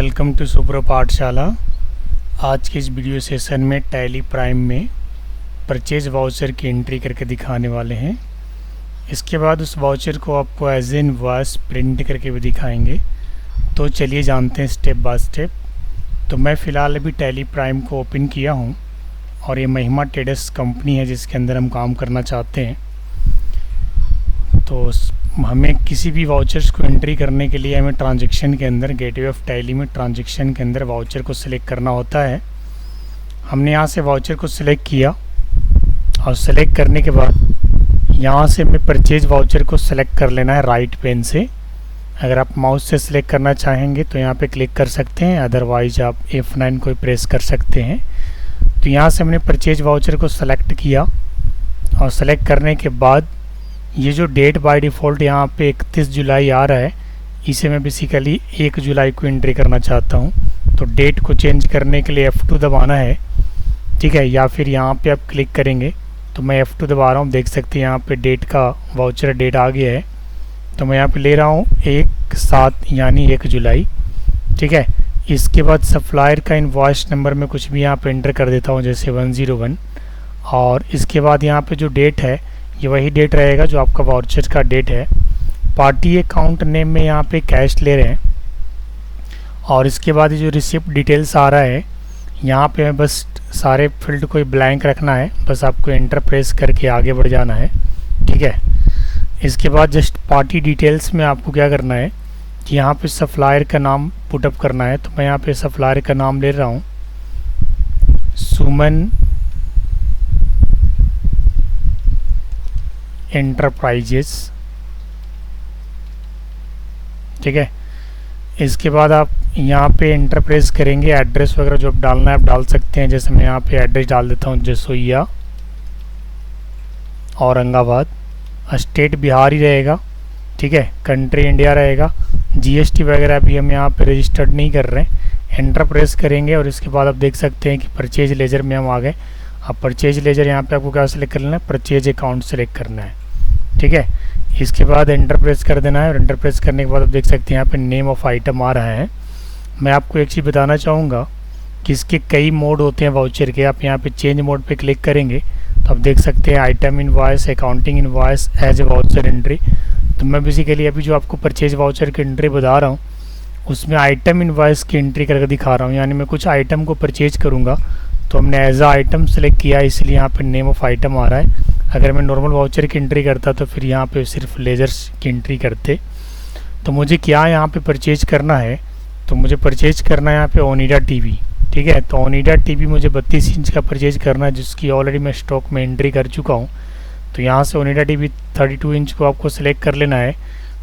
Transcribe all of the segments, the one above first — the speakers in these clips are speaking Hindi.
वेलकम टू सुब्रो पाठशाला। आज के इस वीडियो सेशन में टैली प्राइम में परचेज वाउचर की एंट्री करके दिखाने वाले हैं। इसके बाद उस वाउचर को आपको एज एन इनवॉइस प्रिंट करके भी दिखाएंगे। तो चलिए जानते हैं स्टेप बाय स्टेप। तो मैं फ़िलहाल अभी टैली प्राइम को ओपन किया हूं और ये महिमा ट्रेडर्स कंपनी है जिसके अंदर हम काम करना चाहते हैं। तो हमें किसी भी वाउचर्स को एंट्री करने के लिए हमें ट्रांजैक्शन के अंदर गेटवे ऑफ टैली में ट्रांजैक्शन के अंदर वाउचर को सिलेक्ट करना होता है। हमने यहाँ से वाउचर को सिलेक्ट किया और सिलेक्ट करने के बाद यहाँ से हमें परचेज वाउचर को सिलेक्ट कर लेना है राइट पेन से। अगर आप माउस से सिलेक्ट करना चाहेंगे तो यहाँ पे क्लिक कर सकते हैं, अदरवाइज आप F9 को प्रेस कर सकते हैं। तो यहाँ से हमने परचेज वाउचर को सिलेक्ट किया और सेलेक्ट करने के बाद ये जो डेट बाय डिफ़ॉल्ट यहाँ पे 31 जुलाई आ रहा है, इसे मैं बेसिकली 1 जुलाई को एंट्री करना चाहता हूँ। तो डेट को चेंज करने के लिए F2 दबाना है, ठीक है, या फिर यहाँ पे आप क्लिक करेंगे। तो मैं F2 दबा रहा हूँ, देख सकते हैं यहाँ पे डेट का वाउचर डेट आ गया है। तो मैं यहाँ पे ले रहा हूँ 1/7 यानी 1 जुलाई, ठीक है। इसके बाद सप्लायर का इनवॉइस नंबर में कुछ भी यहाँ पे एंटर कर देता हूँ, जैसे 101। और इसके बाद यहाँ पे जो डेट है ये वही डेट रहेगा जो आपका वाउचर का डेट है। पार्टी अकाउंट नेम में यहाँ पे कैश ले रहे हैं। और इसके बाद ये जो रिसिप्ट डिटेल्स आ रहा है यहाँ पे बस सारे फील्ड को ब्लैंक रखना है, बस आपको एंटर प्रेस करके आगे बढ़ जाना है, ठीक है। इसके बाद जस्ट पार्टी डिटेल्स में आपको क्या करना है कि यहाँ पे सप्लायर का नाम पुटअप करना है। तो मैं यहाँ पे सप्लायर का नाम ले रहा हूँ, सुमन एंटरप्राइजेस, ठीक है। इसके बाद आप यहाँ पे एंटर प्रेस करेंगे। एड्रेस वगैरह जो आप डालना है आप डाल सकते हैं, जैसे मैं यहाँ पे एड्रेस डाल देता हूँ, जसोइया औरंगाबाद। स्टेट बिहार ही रहेगा, ठीक है। कंट्री इंडिया रहेगा। जीएसटी वगैरह भी हम यहाँ पे रजिस्टर्ड नहीं कर रहे हैं। एंटर प्रेस करेंगे और इसके बाद आप देख सकते हैं कि परचेज लेजर में हम आ गए। अब परचेज लेजर यहाँ पे आपको क्या सेलेक्ट करना है, परचेज अकाउंट सेलेक्ट करना है, ठीक है। इसके बाद एंटर प्रेस कर देना है और एंटर प्रेस करने के बाद आप देख सकते हैं यहाँ पे नेम ऑफ आइटम आ रहा है। मैं आपको एक चीज़ बताना चाहूँगा कि इसके कई मोड होते हैं वाउचर के। आप यहाँ पे चेंज मोड पे क्लिक करेंगे तो आप देख सकते हैं item invoice, accounting invoice, as a voucher entry. तो मैं बेसिकली अभी जो आपको परचेज वाउचर की एंट्री बता रहा हूँ उसमें आइटम इनवॉइस की एंट्री करके दिखा रहा हूँ। यानी मैं कुछ आइटम को परचेज करूँगा तो हमने एज आ आइटम सेलेक्ट किया, इसलिए यहाँ पे नेम ऑफ आइटम आ रहा है। अगर मैं नॉर्मल वाउचर की एंट्री करता तो फिर यहाँ पे सिर्फ लेजर्स की एंट्री करते। तो मुझे क्या यहाँ पे परचेज करना है, तो मुझे परचेज करना है यहाँ पे ओनिडा टीवी, ठीक है। तो ओनिडा टीवी मुझे 32 इंच का परचेज करना है, जिसकी ऑलरेडी मैं स्टॉक में एंट्री कर चुका हूँ। तो यहाँ से ओनिडा टीवी 32 इंच को आपको सेलेक्ट कर लेना है।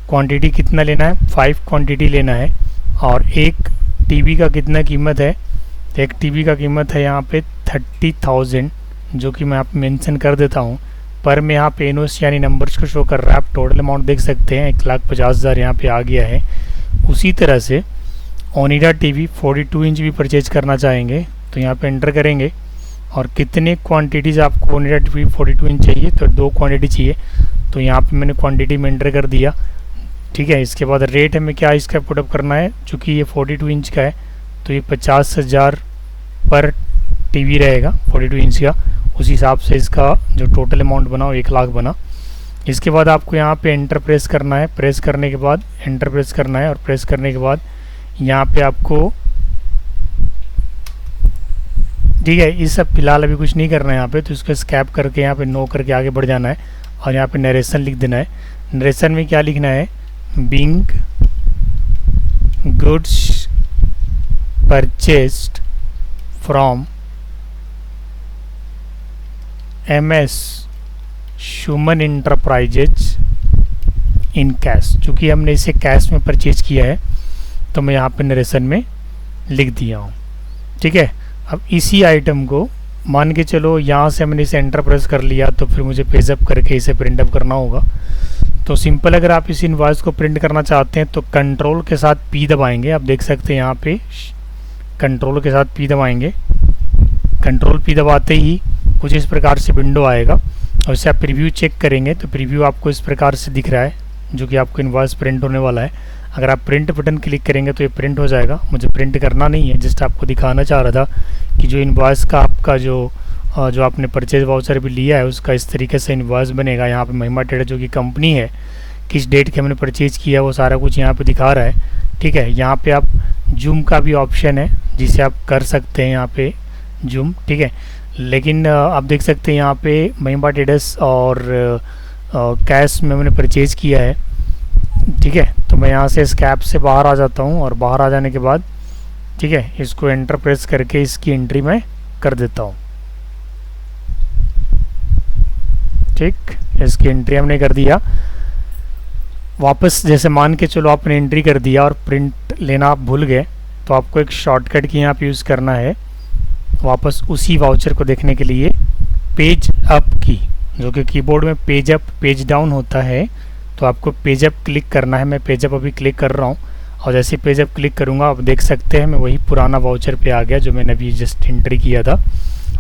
क्वांटिटी कितना लेना है, 5 क्वांटिटी लेना है। और एक टीवी का कितना कीमत है, तो एक टीवी का कीमत है यहाँ पे 30,000, जो कि मैं आप मेंशन कर देता हूँ। पर मैं यहाँ पे एनओस यानी नंबर्स को शो कर रहा है। आप टोटल अमाउंट देख सकते हैं 1,50,000 यहाँ पे आ गया है। उसी तरह से ओनिडा टीवी 42 इंच भी परचेज करना चाहेंगे तो यहाँ पे एंटर करेंगे और कितने क्वांटिटीज़ आपको ओनिडा टीवी 42 इंच चाहिए, तो 2 क्वांटिटी चाहिए। तो यहाँ पे मैंने क्वांटिटी में एंटर कर दिया, ठीक है। इसके बाद रेट हमें क्या इसका पुटअप करना है, चूँकि ये 42 इंच का है तो ये 50,000 पर टीवी रहेगा 42 इंच का। उस हिसाब से इसका जो टोटल अमाउंट बना वो 1 लाख बना। इसके बाद आपको यहाँ पे एंटर प्रेस करना है। प्रेस करने के बाद एंटर प्रेस करना है और प्रेस करने के बाद यहाँ पे आपको, ठीक है, इस सब फिलहाल अभी कुछ नहीं करना है यहाँ पे। तो इसको स्कैप करके यहाँ पे नो करके आगे बढ़ जाना है और यहाँ पे नरेशन लिख देना है। नरेशन में क्या लिखना है, being goods purchased from MS Suman enterprises in cash. चूँकि हमने इसे कैश में परचेज किया है तो मैं यहाँ पे नरेशन में लिख दिया हूँ, ठीक है। अब इसी आइटम को मान के चलो यहाँ से मैंने इसे एंटर प्रेस कर लिया तो फिर मुझे पेजअप करके इसे प्रिंट अप करना होगा। तो सिंपल, अगर आप इस इनवॉइस को प्रिंट करना चाहते हैं तो कंट्रोल के साथ P दबाएंगे। आप देख सकते हैं यहाँ पे कंट्रोल के साथ P दबाएंगे। कंट्रोल P दबाते ही कुछ इस प्रकार से विंडो आएगा और इसे आप प्रीव्यू चेक करेंगे तो प्रीव्यू आपको इस प्रकार से दिख रहा है, जो कि आपको इनवॉइस प्रिंट होने वाला है। अगर आप प्रिंट बटन क्लिक करेंगे तो ये प्रिंट हो जाएगा। मुझे प्रिंट करना नहीं है, जस्ट आपको दिखाना चाह रहा था कि जो इनवॉइस का आपका जो आपने परचेज वाउचर भी लिया है उसका इस तरीके से इनवॉइस बनेगा। यहाँ पे महिमा ट्रेडर जो कि कंपनी है, किस डेट के हमने परचेज किया वो सारा कुछ यहाँ पे दिखा रहा है। ठीक है, यहाँ पे आप जूम का भी ऑप्शन है जिसे आप कर सकते हैं यहाँ पे जूम। ठीक है, लेकिन आप देख सकते हैं यहाँ पे महिमा ट्रेडर्स और कैश में मैंने परचेज़ किया है। ठीक है, तो मैं यहाँ से इस कैप से बाहर आ जाता हूँ और बाहर आ जाने के बाद ठीक है इसको एंटर प्रेस करके इसकी एंट्री मैं कर देता हूँ। ठीक, इसकी एंट्री हमने कर दिया। वापस जैसे मान के चलो आपने एंट्री कर दिया और प्रिंट लेना आप भूल गए, तो आपको एक शॉर्टकट की यहाँ पे यूज़ करना है। वापस उसी वाउचर को देखने के लिए पेज अप की, जो कि कीबोर्ड में पेज अप पेज डाउन होता है, तो आपको पेज अप क्लिक करना है। मैं पेज अप अभी क्लिक कर रहा हूँ और जैसे पेज अप क्लिक करूँगा आप देख सकते हैं मैं वही पुराना वाउचर पे आ गया जो मैंने अभी जस्ट एंट्री किया था।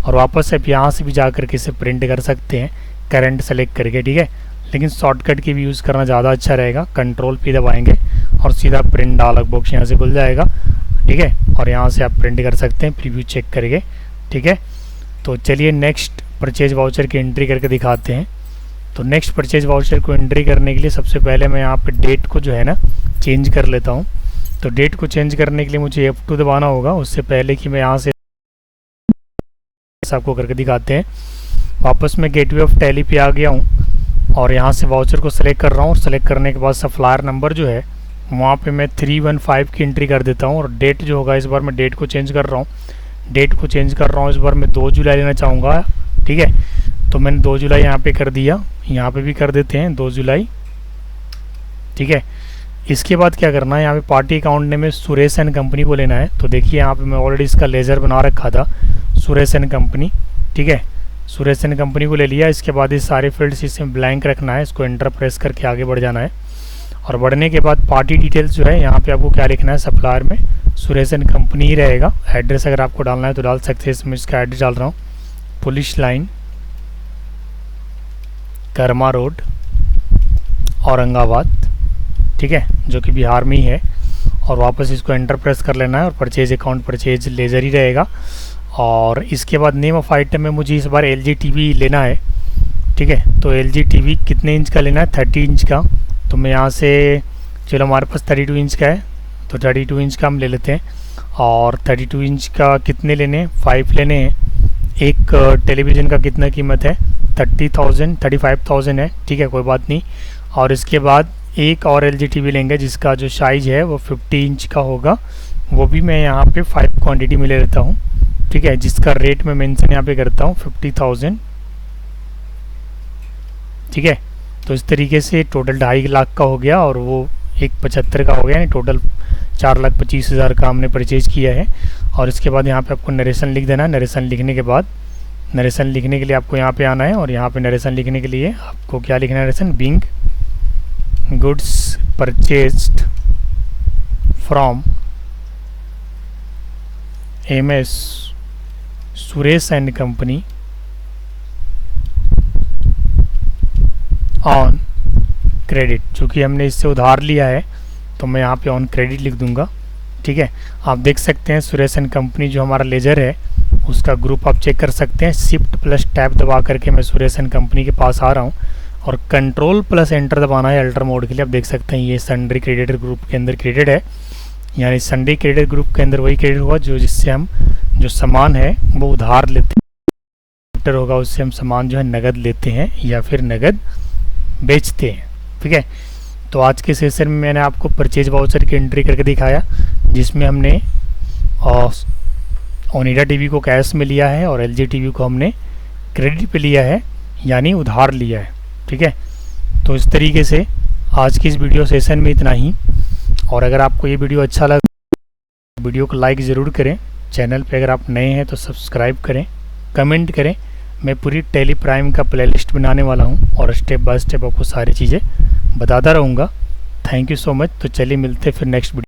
और वापस आप यहाँ से भी जा करके इसे प्रिंट कर सकते हैं करंट सेलेक्ट करके। ठीक है, लेकिन शॉर्टकट की भी यूज़ करना ज़्यादा अच्छा रहेगा। कंट्रोल पे दबाएंगे और सीधा प्रिंट डायलॉग बॉक्स यहाँ से खुल जाएगा। ठीक है, और यहाँ से आप प्रिंट कर सकते हैं प्रीव्यू चेक करके। ठीक है, तो चलिए नेक्स्ट परचेज वाउचर की एंट्री करके दिखाते हैं। तो नेक्स्ट परचेज वाउचर को एंट्री करने के लिए सबसे पहले मैं यहाँ पे डेट को जो है ना चेंज कर लेता हूँ। तो डेट को चेंज करने के लिए मुझे F2 दबाना होगा। उससे पहले कि मैं यहाँ से आपको करके दिखाते हैं। वापस मैं गेटवे ऑफ टैली पे आ गया हूँ और यहाँ से वाउचर को सेलेक्ट कर रहा हूँ और सेलेक्ट करने के बाद सप्लायर नंबर जो है वहाँ पे मैं 315 की एंट्री कर देता हूँ। और डेट जो होगा इस बार मैं डेट को चेंज कर रहा हूँ। डेट को चेंज कर रहा हूँ इस बार मैं 2 जुलाई लेना चाहूँगा। ठीक है, तो मैंने 2 जुलाई यहाँ पे कर दिया, यहाँ पे भी कर देते हैं 2 जुलाई। ठीक है, इसके बाद क्या करना है, यहाँ पे पार्टी अकाउंट नेम में सुरेश एंड कंपनी को लेना है। तो देखिए यहाँ पे मैं ऑलरेडी इसका लेजर बना रखा था सुरेश एंड कंपनी। ठीक है, सुरेश एंड कंपनी को ले लिया। इसके बाद ये सारे फील्ड्स इसमें ब्लैंक रखना है, इसको एंटर प्रेस करके आगे बढ़ जाना है। और बढ़ने के बाद पार्टी डिटेल्स जो है यहाँ पे आपको क्या लिखना है, सप्लायर में सुरेश एंड कंपनी ही रहेगा। एड्रेस अगर आपको डालना है तो डाल सकते हैं, इसमें इसका एड्रेस डाल रहा हूँ police line Karma road Aurangabad. ठीक है, जो कि बिहार में ही है। और वापस इसको एंटर प्रेस कर लेना है और परचेज अकाउंट परचेज लेजर ही रहेगा। और इसके बाद नेम ऑफ आइटम में मुझे इस बार LG TV लेना है। ठीक है, तो LG TV कितने इंच का लेना है, 30 इंच का। तो मैं यहाँ से चलो हमारे पास 32 इंच का है तो 32 इंच का हम ले लेते हैं। और 32 इंच का कितने लेने हैं, 5 लेने हैं। एक टेलीविज़न का कितना कीमत है, 35,000 है। ठीक है, कोई बात नहीं। और इसके बाद एक और LG TV लेंगे जिसका जो साइज़ है वो 50 इंच का होगा, वो भी मैं यहाँ पे 5 क्वांटिटी में ले लेता हूँ। ठीक है, जिसका रेट मैं मेंशन यहाँ पे करता हूँ 50,000। ठीक है, तो इस तरीके से टोटल 2.5 लाख का हो गया और वो 175 का हो गया, यानी टोटल 4,25,000 का हमने परचेज किया है। और इसके बाद यहाँ पे आपको नरेशन लिख देना है। नरेशन लिखने के बाद नरेशन लिखने के लिए आपको यहाँ पे आना है और यहाँ पे नरेशन लिखने के लिए आपको क्या लिखना है, narration Bing goods purchased from MS Suresh and company on credit, चूँकि हमने इससे उधार लिया है तो मैं यहाँ पे ऑन क्रेडिट लिख दूंगा। ठीक है, आप देख सकते हैं सुरेश एंड कंपनी जो हमारा लेजर है उसका ग्रुप आप चेक कर सकते हैं। शिफ्ट प्लस टैब दबा करके मैं सुरेश एंड कंपनी के पास आ रहा हूँ और कंट्रोल प्लस एंटर दबाना है अल्टर मोड के लिए। आप देख सकते हैं ये सन्ड्री क्रेडिटर ग्रुप के अंदर क्रेडिट है, यानी सन्ड्री क्रेडिटर ग्रुप के अंदर वही क्रेडिट हुआ जो जिससे हम जो सामान है वो उधार लेते हैं, होगा उससे हम सामान जो है नगद लेते हैं या फिर नगद बेचते हैं। ठीक है, तो आज के सेशन में मैंने आपको परचेज वाउचर की एंट्री करके दिखाया जिसमें हमने ओनिडा TV को कैश में लिया है और LG TV को हमने क्रेडिट पे लिया है, यानी उधार लिया है। ठीक है, तो इस तरीके से आज की इस वीडियो सेशन में इतना ही। और अगर आपको ये वीडियो अच्छा लगा वीडियो को लाइक ज़रूर करें। चैनल पे अगर आप नए हैं तो सब्सक्राइब करें, कमेंट करें। मैं पूरी टेली प्राइम का प्लेलिस्ट बनाने वाला हूँ और स्टेप बाय स्टेप आपको सारी चीज़ें बताता रहूँगा। Thank you so much. तो चलिए मिलते हैं फिर नेक्स्ट वीडियो।